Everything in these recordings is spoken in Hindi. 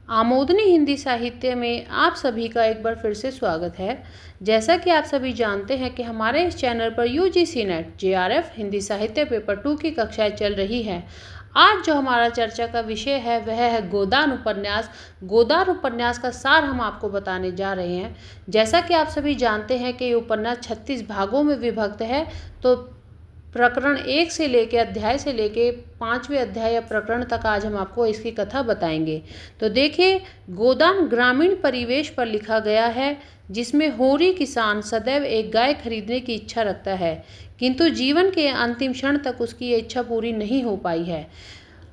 आमोदनी हिंदी साहित्य में आप सभी का एक बार फिर से स्वागत है। जैसा कि आप सभी जानते हैं कि हमारे इस चैनल पर यूजीसी नेट जेआरएफ हिंदी साहित्य पेपर 2 की कक्षाएं चल रही हैं। आज जो हमारा चर्चा का विषय है वह है गोदान उपन्यास। गोदान उपन्यास का सार हम आपको बताने जा रहे हैं। जैसा कि आप सभी जानते हैं कि ये उपन्यास 36 भागों में विभक्त है, तो प्रकरण 1 से लेके अध्याय से लेके 5वें अध्याय या प्रकरण तक आज हम आपको इसकी कथा बताएंगे। तो देखिए, गोदान ग्रामीण परिवेश पर लिखा गया है, जिसमें होरी किसान सदैव एक गाय खरीदने की इच्छा रखता है, किंतु जीवन के अंतिम क्षण तक उसकी ये इच्छा पूरी नहीं हो पाई है।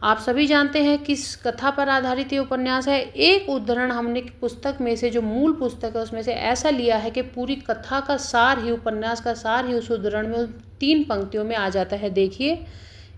आप सभी जानते हैं किस कथा पर आधारित ये उपन्यास है। एक उदाहरण हमने पुस्तक में से, जो मूल पुस्तक है उसमें से ऐसा लिया है कि पूरी कथा का सार ही, उपन्यास का सार ही उस उदाहरण में 3 पंक्तियों में आ जाता है। देखिए,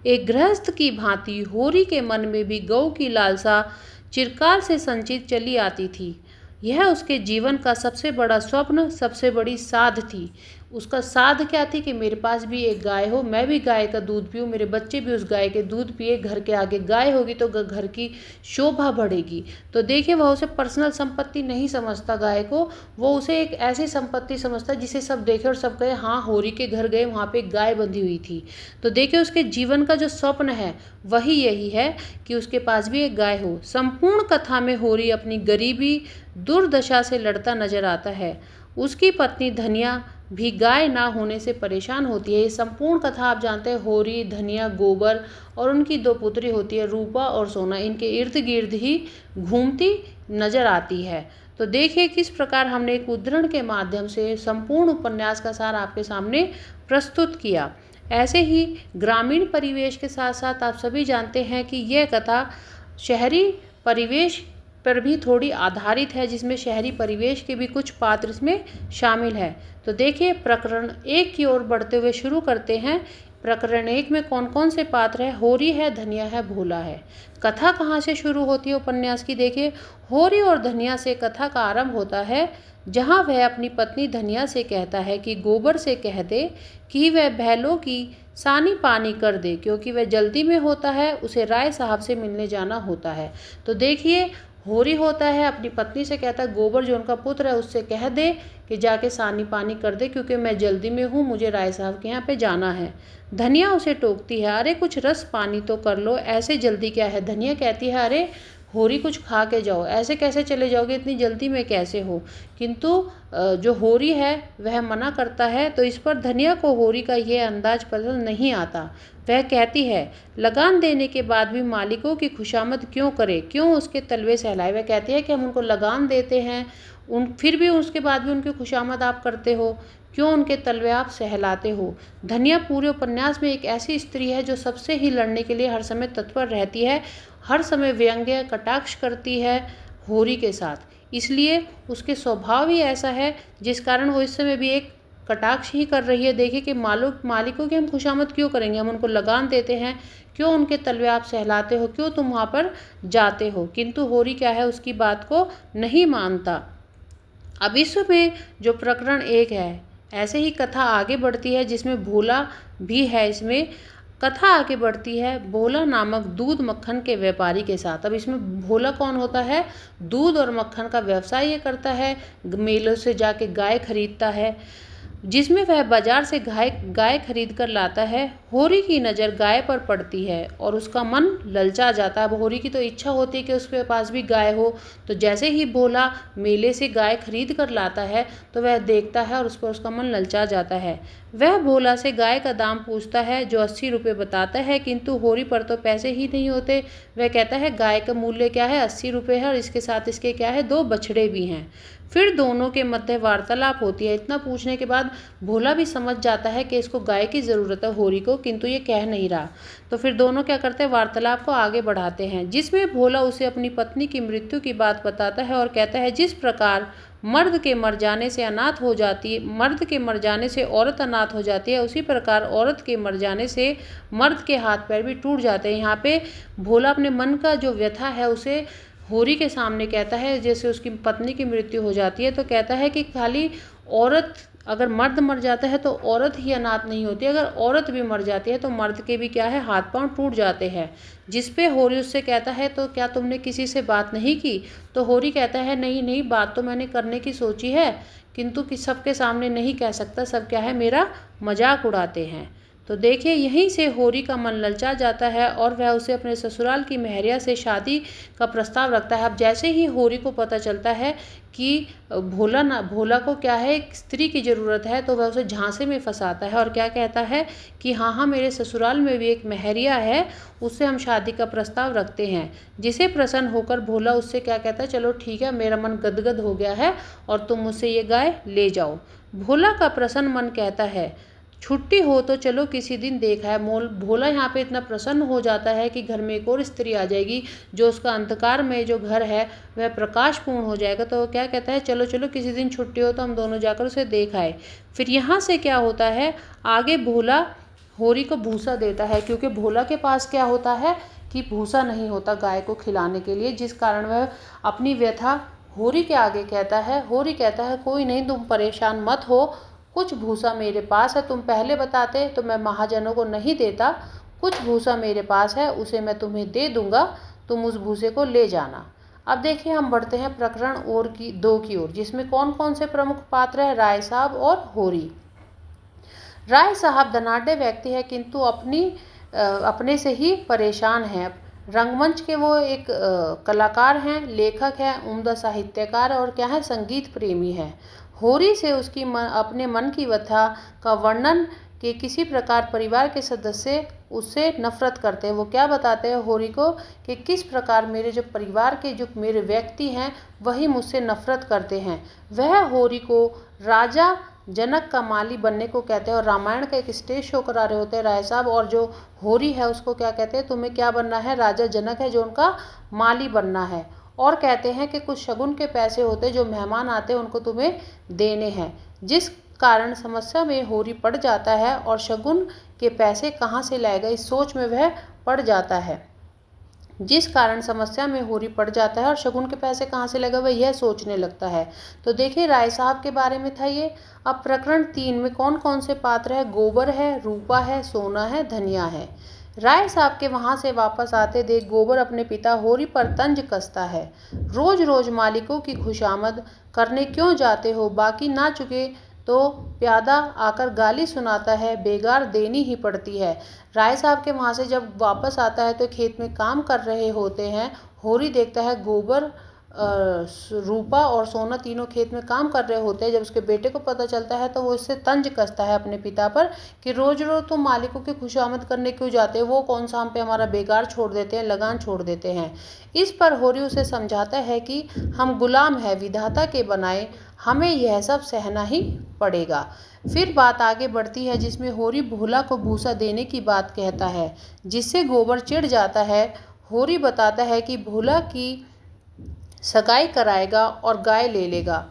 एक गृहस्थ की भांति होरी के मन में भी गौ की लालसा चिरकाल से संचित चली आती थी। यह उसके जीवन का सबसे बड़ा स्वप्न, सबसे बड़ी साध थी। उसका साध क्या थी कि मेरे पास भी एक गाय हो, मैं भी गाय का दूध पीऊँ, मेरे बच्चे भी उस गाय के दूध पिए, घर के आगे गाय होगी तो घर की शोभा बढ़ेगी। तो देखिए, वह उसे पर्सनल संपत्ति नहीं समझता गाय को, वो उसे एक ऐसी संपत्ति समझता जिसे सब देखे और सब कहे हाँ, होरी के घर गए, वहाँ पे एक गाय बंधी हुई थी। तो देखिए, उसके जीवन का जो स्वप्न है वही यही है कि उसके पास भी एक गाय हो। संपूर्ण कथा में होरी अपनी गरीबी, दुर्दशा से लड़ता नजर आता है। उसकी पत्नी धनिया भी गाय ना होने से परेशान होती है। ये संपूर्ण कथा आप जानते हैं, होरी, धनिया, गोबर और उनकी 2 पुत्री होती है, रूपा और सोना, इनके इर्द गिर्द ही घूमती नजर आती है। तो देखिए किस प्रकार हमने एक उद्धरण के माध्यम से संपूर्ण उपन्यास का सार आपके सामने प्रस्तुत किया। ऐसे ही ग्रामीण परिवेश के साथ साथ आप सभी जानते हैं कि यह कथा शहरी परिवेश पर भी थोड़ी आधारित है, जिसमें शहरी परिवेश के भी कुछ पात्र इसमें शामिल है। तो देखिए, प्रकरण 1 की ओर बढ़ते हुए शुरू करते हैं। प्रकरण 1 में कौन कौन से पात्र है? होरी है, धनिया है, भोला है। कथा कहाँ से शुरू होती है उपन्यास की? देखिए, होरी और धनिया से कथा का आरंभ होता है, जहाँ वह अपनी पत्नी धनिया से कहता है कि गोबर से कह दे कि वह बैलों की सानी पानी कर दे, क्योंकि वह जल्दी में होता है, उसे राय साहब से मिलने जाना होता है। तो देखिए, होरी होता है, अपनी पत्नी से कहता है गोबर जो उनका पुत्र है उससे कह दे कि जाके सानी पानी कर दे, क्योंकि मैं जल्दी में हूँ, मुझे राय साहब के यहाँ पे जाना है। धनिया उसे टोकती है, अरे कुछ रस पानी तो कर लो, ऐसे जल्दी क्या है? धनिया कहती है, अरे होरी कुछ खा के जाओ, ऐसे कैसे चले जाओगे, इतनी जल्दी में कैसे हो? किंतु जो होरी है वह मना करता है। तो इस पर धनिया को होरी का ये अंदाज पसंद नहीं आता। वह कहती है, लगान देने के बाद भी मालिकों की खुशामद क्यों करे, क्यों उसके तलवे सहलाए? वह कहती है कि हम उनको लगान देते हैं, फिर भी उसके बाद भी उनकी खुशामद आप करते हो, क्यों उनके तलवे आप सहलाते हो? धनिया पूरे उपन्यास में एक ऐसी स्त्री है जो सबसे ही लड़ने के लिए हर समय तत्पर रहती है, हर समय व्यंग्य कटाक्ष करती है होरी के साथ। इसलिए उसके स्वभाव ही ऐसा है, जिस कारण वो इस समय भी एक कटाक्ष ही कर रही है। देखिए कि मालिकों की हम खुशामद क्यों करेंगे, हम उनको लगान देते हैं, क्यों उनके तलवे आप सहलाते हो, क्यों तुम वहाँ पर जाते हो? किंतु होरी क्या है, उसकी बात को नहीं मानता। अब इसमें जो प्रकरण 1 है, ऐसे ही कथा आगे बढ़ती है, जिसमें भोला भी है। इसमें कथा आगे बढ़ती है भोला नामक दूध मक्खन के व्यापारी के साथ। अब इसमें भोला कौन होता है? दूध और मक्खन का व्यवसाय ये करता है, मेलों से जाके गाय खरीदता है, जिसमें वह बाजार से गाय खरीद कर लाता है। होरी की नज़र गाय पर पड़ती है और उसका मन ललचा जाता है। अब होरी की तो इच्छा होती है कि उसके पास भी गाय हो। तो जैसे ही भोला मेले से गाय खरीद कर लाता है तो वह देखता है और उस पर उसका मन ललचा जाता है। वह भोला से गाय का दाम पूछता है, जो 80 रुपये बताता है, किंतु होरी पर तो पैसे ही नहीं होते। वह कहता है गाय का मूल्य क्या है? 80 रुपये है, और इसके साथ इसके क्या है, 2 बछड़े भी हैं। फिर दोनों के मध्य वार्तालाप होती है। इतना पूछने के बाद भोला भी समझ जाता है कि इसको गाय की ज़रूरत है होरी को, किंतु ये कह नहीं रहा। तो फिर दोनों क्या करते हैं, वार्तालाप को आगे बढ़ाते हैं, जिसमें भोला उसे अपनी पत्नी की मृत्यु की बात बताता है और कहता है, जिस प्रकार मर्द के मर जाने से औरत अनाथ हो जाती है, उसी प्रकार औरत के मर जाने से मर्द के हाथ पैर भी टूट जाते हैं। यहाँ पे भोला अपने मन का जो व्यथा है उसे होरी के सामने कहता है। जैसे उसकी पत्नी की मृत्यु हो जाती है तो कहता है कि खाली औरत अगर मर्द मर जाता है तो औरत ही अनाथ नहीं होती, अगर औरत भी मर जाती है तो मर्द के भी क्या है, हाथ पांव टूट जाते हैं। जिस पे होरी उससे कहता है तो क्या तुमने किसी से बात नहीं की? तो होरी कहता है नहीं नहीं, बात तो मैंने करने की सोची है, किंतु कि सबके सामने नहीं कह सकता, सब क्या है मेरा मजाक उड़ाते हैं। तो देखिए यहीं से होरी का मन ललचा जाता है और वह उसे अपने ससुराल की मेहरिया से शादी का प्रस्ताव रखता है। अब जैसे ही होरी को पता चलता है कि भोला को क्या है, एक स्त्री की ज़रूरत है, तो वह उसे झांसे में फंसाता है और क्या कहता है कि हाँ हाँ मेरे ससुराल में भी एक मेहरिया है, उससे हम शादी का प्रस्ताव रखते हैं। जिसे प्रसन्न होकर भोला उससे क्या कहता है, चलो ठीक है, मेरा मन गदगद हो गया है और तुम मुझसे ये गाय ले जाओ। भोला का प्रसन्न मन कहता है छुट्टी हो तो चलो किसी दिन देखा है। भोला यहाँ पे इतना प्रसन्न हो जाता है कि घर में एक और स्त्री आ जाएगी, जो उसका अंधकार में जो घर है वह प्रकाशपूर्ण हो जाएगा। तो वो क्या कहता है, चलो चलो किसी दिन छुट्टी हो तो हम दोनों जाकर उसे देख आए। फिर यहाँ से क्या होता है, आगे भोला होरी को भूसा देता है, क्योंकि भोला के पास क्या होता है कि भूसा नहीं होता गाय को खिलाने के लिए, जिस कारण वह अपनी व्यथा होरी के आगे कहता है। होरी कहता है कोई नहीं, तुम परेशान मत हो, कुछ भूसा मेरे पास है, तुम पहले बताते तो मैं महाजनों को नहीं देता। कुछ भूसा मेरे पास है, उसे मैं तुम्हें दे दूंगा, तुम उस भूसे को ले जाना। अब देखिए हम बढ़ते हैं प्रकरण दो की ओर, जिसमें कौन कौन से प्रमुख पात्र है, राय साहब और होरी। राय साहब धनाढ़ व्यक्ति है, किंतु अपने से ही परेशान हैं। रंगमंच के वो एक कलाकार हैं, लेखक हैं, उम्दा साहित्यकार और क्या है, संगीत प्रेमी है। होरी से उसकी अपने मन की व्यथा का वर्णन कि किसी प्रकार परिवार के सदस्य उससे नफरत करते हैं। वो क्या बताते हैं होरी को कि किस प्रकार मेरे जो परिवार के जो मेरे व्यक्ति हैं वही मुझसे नफरत करते हैं। वह होरी को राजा जनक का माली बनने को कहते हैं और रामायण का एक स्टेज शो करा रहे होते हैं राय साहब, और जो होरी है उसको क्या कहते हैं, तुम्हें क्या बनना है, राजा जनक है जो उनका माली बनना है। और कहते हैं कि कुछ शगुन के पैसे होते जो मेहमान आते हैं उनको तुम्हें देने हैं। जिस कारण समस्या में होरी पड़ जाता है और शगुन के पैसे कहाँ से लाएगा इस सोच में वह पड़ जाता है। जिस कारण समस्या में होरी पड़ जाता है और शगुन के पैसे कहाँ से लगा वह यह सोचने लगता है। तो देखिए राय साहब के बारे में था ये। अब प्रकरण 3 में कौन कौन से पात्र है, गोबर है, रूपा है, सोना है, धनिया है। राय साहब के वहां से वापस आते देख गोबर अपने पिता होरी पर तंज कसता है। रोज रोज मालिकों की खुशामद करने क्यों जाते हो, बाकी ना चुके तो प्यादा आकर गाली सुनाता है, बेगार देनी ही पड़ती है। राय साहब के वहाँ से जब वापस आता है तो खेत में काम कर रहे होते हैं। होरी देखता है गोबर, रूपा और सोना तीनों खेत में काम कर रहे होते हैं। जब उसके बेटे को पता चलता है तो वो इससे तंज कसता है अपने पिता पर कि रोज रोज तुम मालिकों की खुशामद करने क्यों जाते हो, वो कौन सा हम पे हमारा बेगार छोड़ देते हैं, लगान छोड़ देते हैं। इस पर होरी उसे समझाता है कि हम गुलाम है विधाता के बनाए, हमें यह सब सहना ही पड़ेगा। फिर बात आगे बढ़ती है जिसमें होरी भोला को भूसा देने की बात कहता है, जिससे गोबर चिढ़ जाता है। होरी बताता है कि भोला की सगाई कराएगा और गाय ले लेगा।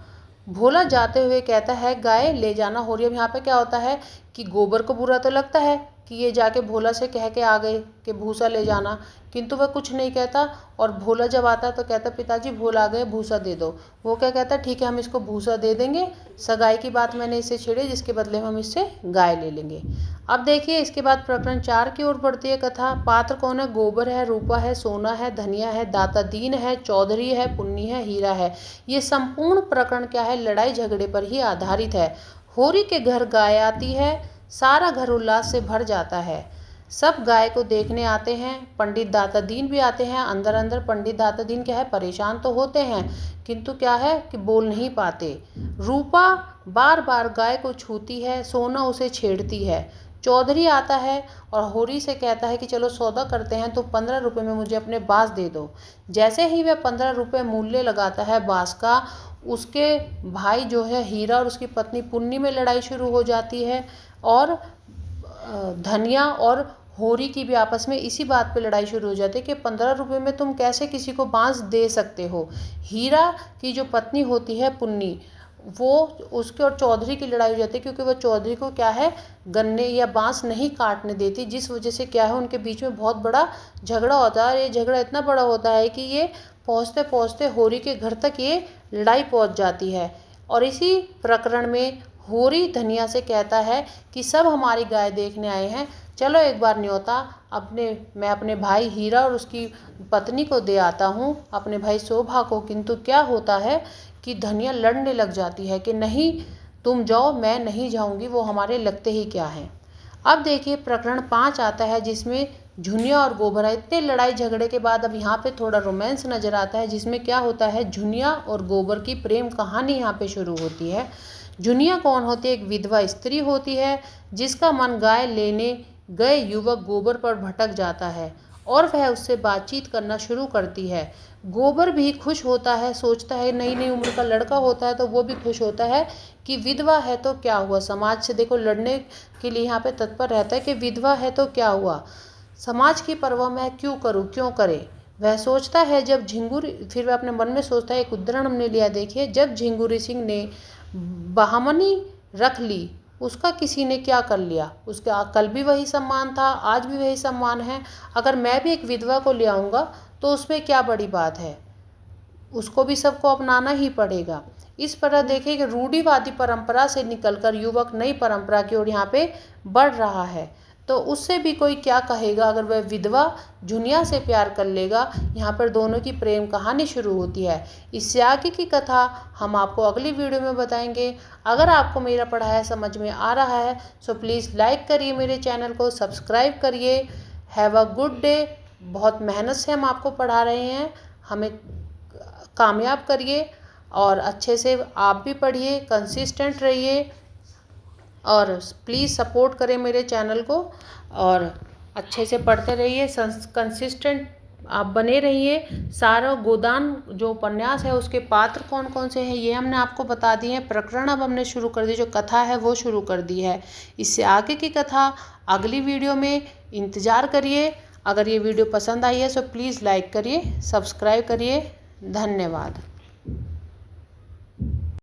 भोला जाते हुए कहता है गाय ले जाना। होरी, अब यहाँ पे क्या होता है कि गोबर को बुरा तो लगता है कि ये जाके भोला से कह के आ गए कि भूसा ले जाना, किंतु वह कुछ नहीं कहता। और भोला जब आता तो कहता पिताजी भोला आ गए, भूसा दे दो। वो क्या कहता, ठीक है हम इसको भूसा दे देंगे, सगाई की बात मैंने इससे छेड़ी, जिसके बदले में हम इससे गाय ले लेंगे। अब देखिए इसके बाद प्रकरण 4 की ओर बढ़ती है कथा। पात्र कौन है, गोबर है, रूपा है, सोना है, धनिया है, दाता दीन है, चौधरी है, पुन्नी है, हीरा है। ये संपूर्ण प्रकरण क्या है, लड़ाई झगड़े पर ही आधारित है। होरी के घर गाय आती है, सारा घर उल्लास से भर जाता है। सब गाय को देखने आते हैं। पंडित दाता दीन भी आते हैं। अंदर अंदर पंडित दाता दीन क्या है, परेशान तो होते हैं किंतु क्या है कि बोल नहीं पाते। रूपा बार बार गाय को छूती है, सोना उसे छेड़ती है। चौधरी आता है और होरी से कहता है कि चलो सौदा करते हैं, तो 15 रुपये में मुझे अपने बांस दे दो। जैसे ही वह 15 रुपये मूल्य लगाता है बांस का, उसके भाई जो है हीरा और उसकी पत्नी पुन्नी में लड़ाई शुरू हो जाती है। और धनिया और होरी की भी आपस में इसी बात पे लड़ाई शुरू हो जाती है कि 15 रुपये में तुम कैसे किसी को बांस दे सकते हो। हीरा की जो पत्नी होती है पुन्नी, वो उसके और चौधरी की लड़ाई हो जाती है, क्योंकि वो चौधरी को क्या है गन्ने या बांस नहीं काटने देती, जिस वजह से क्या है उनके बीच में बहुत बड़ा झगड़ा होता है। ये झगड़ा इतना बड़ा होता है कि ये पहुँचते पहुँचते होरी के घर तक ये लड़ाई पहुँच जाती है। और इसी प्रकरण में होरी धनिया से कहता है कि सब हमारी गाय देखने आए हैं, चलो एक बार न्योता मैं अपने भाई हीरा और उसकी पत्नी को दे आता हूँ, अपने भाई शोभा को। किंतु क्या होता है कि धनिया लड़ने लग जाती है कि नहीं, तुम जाओ, मैं नहीं जाऊंगी, वो हमारे लगते ही क्या हैं। अब देखिए प्रकरण 5 आता है, जिसमें झुनिया और गोबर है। इतने लड़ाई झगड़े के बाद अब यहाँ पे थोड़ा रोमांस नजर आता है, जिसमें क्या होता है, झुनिया और गोबर की प्रेम कहानी यहाँ पे शुरू होती है। झुनिया कौन होती है? एक विधवा स्त्री होती है जिसका मन गाय लेने गए युवक गोबर पर भटक जाता है और वह उससे बातचीत करना शुरू करती है। गोबर भी खुश होता है, सोचता है नई नई उम्र का लड़का होता है तो वो भी खुश होता है कि विधवा है तो क्या हुआ, समाज से देखो लड़ने के लिए यहाँ पे तत्पर रहता है कि विधवा है तो क्या हुआ, समाज की परवाह मैं क्यों करूँ, क्यों करे। वह सोचता है जब झिंगुर, फिर वह अपने मन में सोचता है, एक उदाहरण हमने लिया देखिए, जब झिंगुरी सिंह ने बहामनी रख ली, उसका किसी ने क्या कर लिया, उसका कल भी वही सम्मान था, आज भी वही सम्मान है। अगर मैं भी एक विधवा को ले आऊँगा तो उसमें क्या बड़ी बात है, उसको भी सबको अपनाना ही पड़ेगा। इस तरह देखिए कि रूढ़िवादी परंपरा से निकलकर युवक नई परंपरा की ओर यहाँ पे बढ़ रहा है, तो उससे भी कोई क्या कहेगा अगर वह विधवा झुनिया से प्यार कर लेगा। यहाँ पर दोनों की प्रेम कहानी शुरू होती है। इससे आगे की कथा हम आपको अगली वीडियो में बताएंगे। अगर आपको मेरा पढ़ाया समझ में आ रहा है तो प्लीज़ लाइक करिए, मेरे चैनल को सब्सक्राइब करिए। Have a good day. बहुत मेहनत से हम आपको पढ़ा रहे हैं, हमें कामयाब करिए और अच्छे से आप भी पढ़िए, कंसिस्टेंट रहिए और प्लीज़ सपोर्ट करें मेरे चैनल को और अच्छे से पढ़ते रहिए, कंसिस्टेंट आप बने रहिए। सारा गोदान जो उपन्यास है उसके पात्र कौन कौन से हैं ये हमने आपको बता दिए हैं। प्रकरण अब हमने शुरू कर दी, जो कथा है वो शुरू कर दी है। इससे आगे की कथा अगली वीडियो में इंतज़ार करिए। अगर ये वीडियो पसंद आई है तो प्लीज़ लाइक करिए, सब्सक्राइब करिए। धन्यवाद।